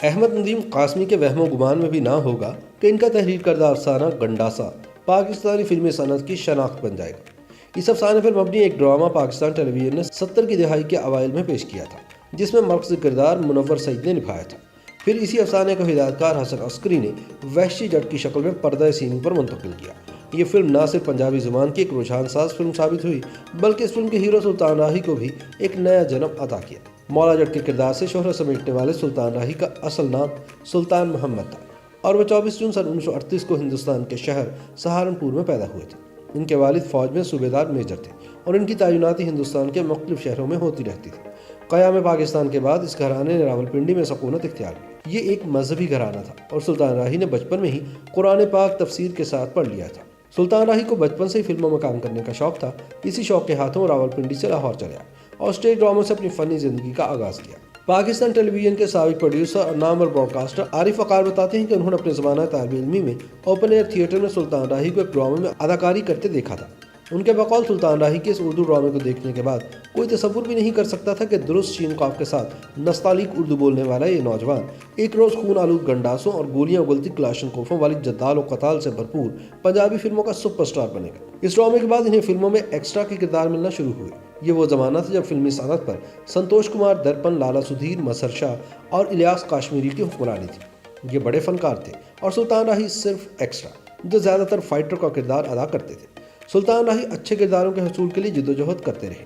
احمد ندیم قاسمی کے وہم و گمان میں بھی نہ ہوگا کہ ان کا تحریر کردہ افسانہ گنڈاسا پاکستانی فلمی صنعت کی شناخت بن جائے گا۔ اس افسانے پر مبنی ایک ڈرامہ پاکستان ٹیلی ویژن نے 70 کی دہائی کے اوائل میں پیش کیا تھا، جس میں مرکزی کردار منور سعید نے نبھایا تھا۔ پھر اسی افسانے کو ہدایت کار حسن عسکری نے وحشی جٹ کی شکل میں پردہ سینی پر منتقل کیا۔ یہ فلم نہ صرف پنجابی زبان کی ایک رجحان ساز فلم ثابت ہوئی، بلکہ اس فلم کے ہیرو سلطان راہی کو بھی ایک نیا جنم عطا کیا۔ مولا جٹ کے کردار سے شہرت سمیٹنے والے سلطان راہی کا اصل نام سلطان محمد تھا اور وہ 24 جون سن 1938 کو ہندوستان کے شہر سہارنپور میں پیدا ہوئے تھے۔ ان کے والد فوج میں صوبیدار میجر تھے اور ان کی تعیناتی ہندوستان کے مختلف شہروں میں ہوتی رہتی تھی۔ قیام پاکستان کے بعد اس گھرانے نے راولپنڈی میں سکونت اختیار کی۔ یہ ایک مذہبی گھرانہ تھا اور سلطان راہی نے بچپن میں ہی قرآن پاک تفسیر کے ساتھ پڑھ لیا تھا۔ سلطان راہی کو بچپن سے ہی فلموں میں کام کرنے کا شوق تھا۔ اسی شوق کے ہاتھوں راولپنڈی سے لاہور چلے آئے اور اسٹیج ڈراموں سے اپنی فنی زندگی کا آغاز کیا۔ پاکستان ٹیلی ویژن کے سابق پروڈیوسر اور نامور براڈ کاسٹر عارف وقار بتاتے ہیں کہ انہوں نے اپنے زمانہ طالب علمی میں اوپن ایئر تھیٹر میں سلطان راہی کو ایک ڈرامے میں اداکاری کرتے دیکھا تھا۔ ان کے بقول سلطان راہی کے اس اردو ڈرامے کو دیکھنے کے بعد کوئی تصور بھی نہیں کر سکتا تھا کہ درست شین قاف کے ساتھ نستعلیق اردو بولنے والا یہ نوجوان ایک روز خون آلود گنڈاسوں اور گولیاں اگلتی کلاشنکوفوں والی جدال و قتال سے بھرپور پنجابی فلموں کا سپر سٹار بنے گا۔ اس ڈرامے کے بعد انہیں فلموں میں ایکسٹرا کے کردار ملنا شروع ہوئے۔ یہ وہ زمانہ تھا جب فلمی صنعت پر سنتوش کمار درپن، لالا سدھیر، مظہر شاہ اور الیاس کاشمیری کی حکمرانی تھی۔ یہ بڑے فنکار تھے اور سلطان راہی صرف ایکسٹرا، جو زیادہ تر فائٹر کا کردار ادا کرتے تھے۔ سلطان راہی اچھے کرداروں کے حصول کے لیے جدوجہد کرتے رہے۔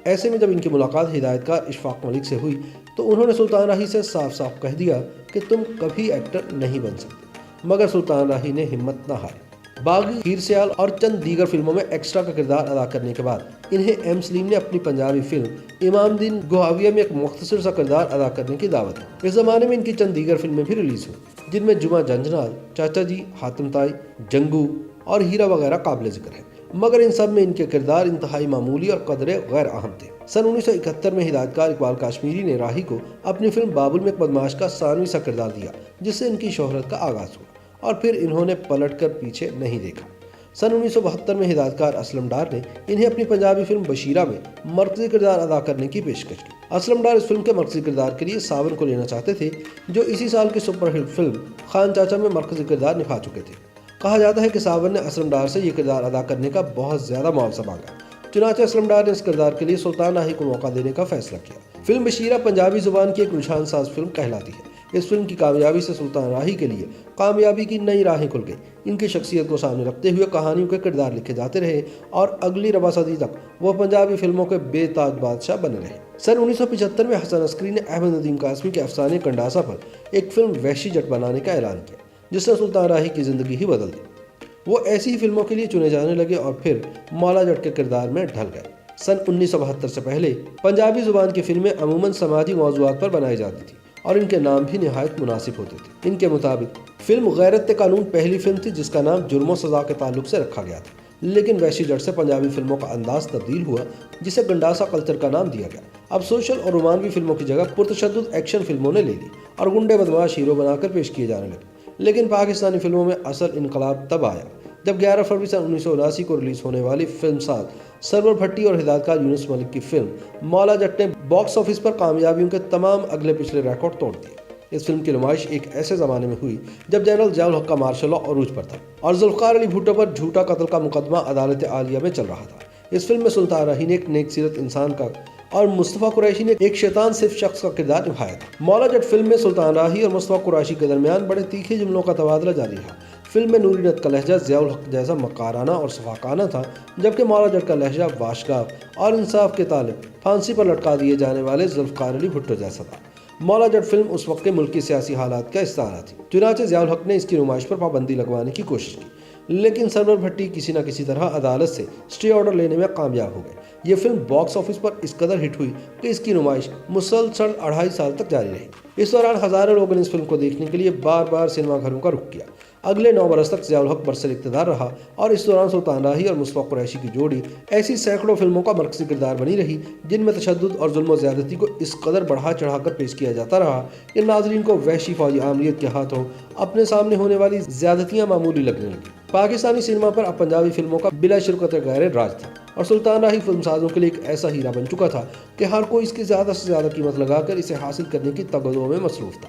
ایسے میں جب ان کی ملاقات ہدایت کار اشفاق ملک سے ہوئی تو انہوں نے سلطان راہی سے صاف صاف کہہ دیا کہ تم کبھی ایکٹر نہیں بن سکتے، مگر سلطان راہی نے ہمت نہ ہاری۔ باغی، ہیر سیال اور چند دیگر فلموں میں ایکسٹرا کا کردار ادا کرنے کے بعد انہیں ایم سلیم نے اپنی پنجابی فلم امام دین گوہاویہ میں ایک مختصر سا کردار ادا کرنے کی دعوت دی۔ اس زمانے میں ان کی چند دیگر فلمیں بھی ریلیز ہوئی، جن میں جمعہ جنجنال، چاچا جی، حاتم تائی، جنگو اور ہیرا وغیرہ قابل ذکر ہیں، مگر ان سب میں ان کے کردار انتہائی معمولی اور قدرے غیر اہم تھے۔ سن 1971 میں ہدایت کار اقبال کاشمیری نے راہی کو اپنی فلم بابل میں ایک بدماش کا ثانوی سا کردار دیا، جس سے ان کی شہرت کا آغاز ہوا اور پھر انہوں نے پلٹ کر پیچھے نہیں دیکھا۔ سن 1972 میں ہدایت کار اسلم ڈار نے انہیں اپنی پنجابی فلم بشیرہ میں مرکزی کردار ادا کرنے کی پیشکش کی۔ اسلم ڈار اس فلم کے مرکزی کردار کے لیے ساون کو لینا چاہتے تھے، جو اسی سال کی سپر ہٹ فلم خان چاچا میں مرکزی کردار نبھا چکے تھے۔ کہا جاتا ہے کہ ساون نے اسلم ڈار سے یہ کردار ادا کرنے کا بہت زیادہ معاوضہ مانگا، چنانچہ اسلم ڈار نے اس کردار کے لیے سلطان راہی کو موقع دینے کا فیصلہ کیا۔ فلم بشیرہ پنجابی زبان کی ایک رجحان ساز فلم کہلاتی ہے۔ اس فلم کی کامیابی سے سلطان راہی کے لیے کامیابی کی نئی راہیں کھل گئی۔ ان کی شخصیت کو سامنے رکھتے ہوئے کہانیوں کے کردار لکھے جاتے رہے اور اگلی ربع صدی تک وہ پنجابی فلموں کے بے تاج بادشاہ بنے رہے۔ سن 1975 میں حسن عسکری نے احمد ندیم قاسمی کے افسانے گنڈاسا پر ایک فلم وحشی جٹ بنانے کا اعلان کیا، جس نے سلطان راہی کی زندگی ہی بدل دی۔ وہ ایسی ہی فلموں کے لیے چنے جانے لگے اور پھر مولا جٹ کے کردار میں ڈھل گئے۔ سن 1972 سے پہلے پنجابی زبان کی فلمیں عموماً سماجی موضوعات پر بنائی جاتی تھیں اور ان کے نام بھی نہایت مناسب ہوتے تھے۔ ان کے مطابق فلم غیرت قانون پہلی فلم تھی جس کا نام جرم و سزا کے تعلق سے رکھا گیا تھا، لیکن وحشی جٹ سے پنجابی فلموں کا انداز تبدیل ہوا، جسے گنڈاسا کلچر کا نام دیا گیا۔ اب سوشل اور رومانوی فلموں کی جگہ پرتشدد ایکشن فلموں نے لے لی اور گنڈے بدماش ہیرو بنا کر پیش کیے جانے لگے۔ لیکن پاکستانی فلموں میں اصل انقلاب تب آیا جب 11 فروری سن 1979 کو ریلیز ہونے والی فلم ساز سرور بھٹی اور ہدایت کار یونس ملک کی فلم مولا جٹ نے باکس آفس پر کامیابیوں کے تمام اگلے پچھلے ریکارڈ توڑ دیے۔ اس فلم کی نمائش ایک ایسے زمانے میں ہوئی جب جنرل ضیاء الحق کا مارشل لا عروج پر تھا اور ذوالفقار علی بھٹو پر جھوٹا قتل کا مقدمہ عدالت عالیہ میں چل رہا تھا۔ اس فلم میں سلطان راہی نے ایک نیک سیرت انسان کا اور مصطفیٰ قریشی نے ایک شیطان صرف شخص کا کردار نبھایا تھا۔ مولا جٹ فلم میں سلطان راہی اور مصطفیٰ قریشی کے درمیان بڑے تیکھے جملوں کا تبادلہ جاری رہا۔ فلم میں نوری نت کا لہجہ ضیاء الحق جیسا مکارانہ اور صفاقانہ تھا، جبکہ مولا جٹ کا لہجہ واشگاف اور انصاف کے طالب پھانسی پر لٹکا دیے جانے والے ذوالفقار علی بھٹو جیسا تھا۔ مولا جٹ فلم اس وقت کے ملکی سیاسی حالات کا استعارہ تھی، چنانچہ ضیاء الحق نے اس کی نمائش پر پابندی لگوانے کی کوشش کی، لیکن سرور بھٹی کسی نہ کسی طرح عدالت سے اسٹے آرڈر لینے میں کامیاب ہو گئے۔ یہ فلم باکس آفس پر اس قدر ہٹ ہوئی کہ اس کی نمائش مسلسل 2.5 سال تک جاری رہی۔ اس دوران ہزاروں لوگوں نے اس فلم کو دیکھنے کے لیے بار بار سنیما گھروں کا رخ کیا۔ اگلے 9 برس تک ضیاء الحق برسر اقتدار رہا اور اس دوران سلطان راہی اور مصطفیٰ قریشی کی جوڑی ایسی سینکڑوں فلموں کا مرکزی کردار بنی رہی جن میں تشدد اور ظلم و زیادتی کو اس قدر بڑھا چڑھا کر پیش کیا جاتا رہا کہ ناظرین کو وحشی فوجی عاملیت کے ہاتھوں اپنے سامنے ہونے والی زیادتیاں معمولی لگنے لگی۔ پاکستانی سینما پر اب پنجابی فلموں کا بلا شرکت غیر راج تھا اور سلطان راہی فلم سازوں کے لیے ایک ایسا ہیرا بن چکا تھا کہ ہر کوئی اس کی زیادہ سے زیادہ قیمت لگا کر اسے حاصل کرنے کی تگ و دو میں مصروف تھا۔